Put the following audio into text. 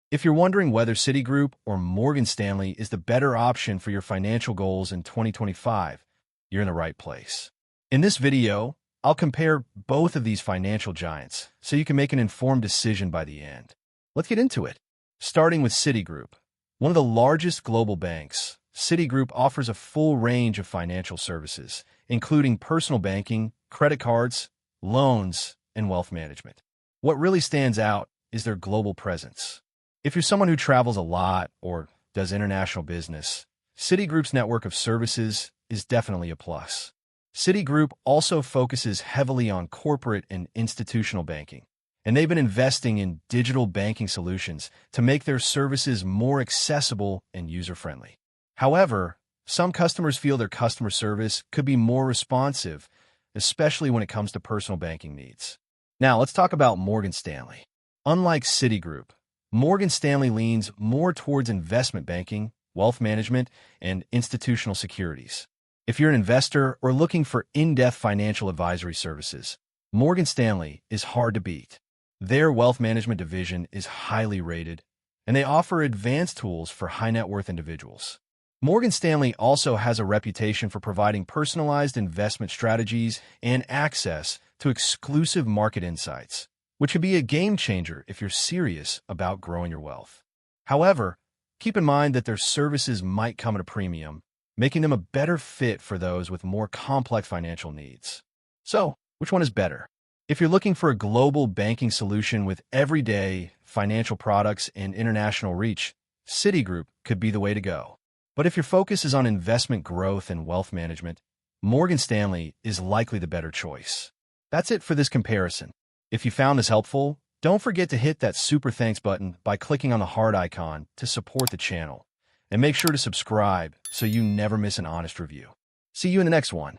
If you're wondering whether Citigroup or Morgan Stanley is the better option for your financial goals in 2025, you're in the right place. In this video, I'll compare both of these financial giants so you can make an informed decision by the end. Let's get into it. Starting with Citigroup. One of the largest global banks, Citigroup offers a full range of financial services, including personal banking, credit cards, loans, and wealth management. What really stands out is their global presence. If you're someone who travels a lot or does international business, Citigroup's network of services is definitely a plus. Citigroup also focuses heavily on corporate and institutional banking, and they've been investing in digital banking solutions to make their services more accessible and user-friendly. However, some customers feel their customer service could be more responsive, especially when it comes to personal banking needs. Now, let's talk about Morgan Stanley. Unlike Citigroup, Morgan Stanley leans more towards investment banking, wealth management, and institutional securities. If you're an investor or looking for in-depth financial advisory services, Morgan Stanley is hard to beat. Their wealth management division is highly rated, and they offer advanced tools for high-net-worth individuals. Morgan Stanley also has a reputation for providing personalized investment strategies and access to exclusive market insights, which could be a game-changer if you're serious about growing your wealth. However, keep in mind that their services might come at a premium, making them a better fit for those with more complex financial needs. So, which one is better? If you're looking for a global banking solution with everyday financial products and international reach, Citigroup could be the way to go. But if your focus is on investment growth and wealth management, Morgan Stanley is likely the better choice. That's it for this comparison. If you found this helpful, don't forget to hit that super thanks button by clicking on the heart icon to support the channel. And make sure to subscribe so you never miss an honest review. See you in the next one.